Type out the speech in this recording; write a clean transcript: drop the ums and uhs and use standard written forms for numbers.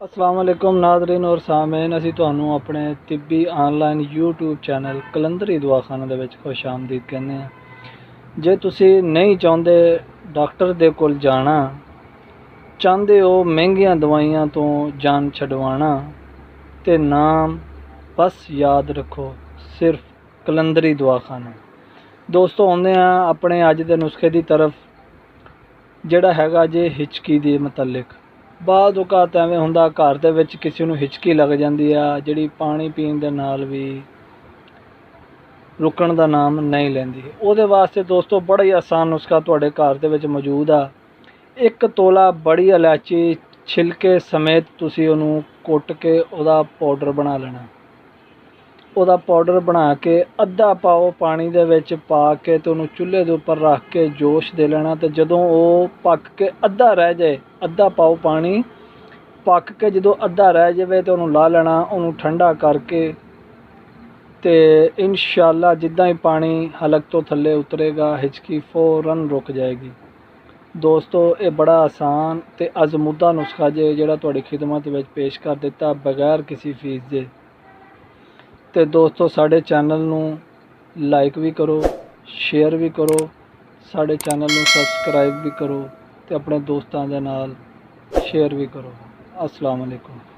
अस्सलाम वालेकुम नाज़रीन और सामीन, ਅਸੀਂ ਤੁਹਾਨੂੰ ਆਪਣੇ ਤਿੱਬੀ ਆਨਲਾਈਨ YouTube ਚੈਨਲ ਕਲੰਦਰੀ ਦਵਾਖਾਨਾ ਦੇ ਵਿੱਚ ਖੁਸ਼ ਆਮਦੀਦ ਕਹਿੰਦੇ ਹਾਂ। ਜੇ ਤੁਸੀਂ ਨਹੀਂ ਚਾਹੁੰਦੇ ਡਾਕਟਰ ਦੇ ਕੋਲ ਜਾਣਾ, ਚਾਹੁੰਦੇ ਹੋ ਮਹਿੰਗੀਆਂ ਦਵਾਈਆਂ ਤੋਂ ਜਾਨ ਛਡਵਾਣਾ, ਤੇ ਨਾਮ ਬਸ ਯਾਦ ਰੱਖੋ, ਸਿਰਫ ਕਲੰਦਰੀ ਦਵਾਖਾਨਾ। ਦੋਸਤੋ, ਆਉਂਦੇ ਆ ਆਪਣੇ ਅੱਜ ਦੇ ਨੁਸਖੇ ਦੀ ਤਰਫ, ਜਿਹੜਾ ਹੈਗਾ ਜੇ ਹਿਚਕੀ ਦੇ ਮੁਤਲਕ। ਬਾਅਦ ਔਕਾਤ ਐਵੇਂ ਹੁੰਦਾ घर ਦੇ ਵਿੱਚ ਕਿਸੇ ਨੂੰ ਹਿਚਕੀ ਲੱਗ ਜਾਂਦੀ ਆ, ਜਿਹੜੀ ਪਾਣੀ ਪੀਣ ਦੇ ਨਾਲ ਵੀ ਰੁਕਣ ਦਾ ਨਾਮ ਨਹੀਂ ਲੈਂਦੀ। ਉਹਦੇ ਵਾਸਤੇ ਦੋਸਤੋ ਬੜਾ ਹੀ ਆਸਾਨ ਨੁਸਖਾ ਤੁਹਾਡੇ ਘਰ ਦੇ ਵਿੱਚ ਮੌਜੂਦ ਆ। 1 ਤੋਲਾ ਬੜੀ ਇਲਾਇਚੀ ਛਿਲਕੇ ਸਮੇਤ ਤੁਸੀਂ ਉਹਨੂੰ ਕੁੱਟ ਕੇ ਉਹਦਾ ਪਾਊਡਰ ਬਣਾ ਲੈਣਾ। ਉਹਦਾ ਪਾਊਡਰ ਬਣਾ ਕੇ ਅੱਧਾ ਪਾਓ ਪਾਣੀ ਦੇ ਵਿੱਚ ਪਾ ਕੇ ਤੇ ਉਹਨੂੰ ਚੁੱਲ੍ਹੇ ਦੇ ਉੱਪਰ ਰੱਖ ਕੇ ਜੋਸ਼ ਦੇ ਲੈਣਾ। ਤੇ ਜਦੋਂ ਉਹ ਪੱਕ ਕੇ ਅੱਧਾ ਰਹਿ ਜਾਏ, ਅੱਧਾ ਪਾਓ ਪਾਣੀ ਪੱਕ ਕੇ ਜਦੋਂ ਅੱਧਾ ਰਹਿ ਜਾਵੇ ਤੇ ਉਹਨੂੰ ਲਾ ਲੈਣਾ। ਉਹਨੂੰ ਠੰਡਾ ਕਰਕੇ ਤੇ ਇਨਸ਼ਾਅੱਲਾ ਜਿੱਦਾਂ ਹੀ ਪਾਣੀ ਹਲਕ ਤੋਂ ਥੱਲੇ ਉਤਰੇਗਾ, ਹਿਚਕੀ ਫੌਰਨ ਰੁਕ ਜਾਏਗੀ। ਦੋਸਤੋ, ਇਹ ਬੜਾ ਆਸਾਨ ਤੇ ਅਜ਼ਮੁੱਦਾ ਨੁਸਖਾ ਜੇ, ਜਿਹੜਾ ਤੁਹਾਡੀ ਖਿਦਮਤ ਵਿੱਚ ਪੇਸ਼ ਕਰ ਦਿੱਤਾ ਬਗੈਰ ਕਿਸੇ ਫੀਸ ਦੇ। ਤੇ ਦੋਸਤੋ, ਸਾਡੇ ਚੈਨਲ ਨੂੰ ਲਾਈਕ ਵੀ ਕਰੋ, ਸ਼ੇਅਰ ਵੀ ਕਰੋ, ਸਾਡੇ ਚੈਨਲ ਨੂੰ ਸਬਸਕ੍ਰਾइब भी करो, तो अपने दोस्तों के नाल शेयर भी करो। अस्सलाम वालेकुम।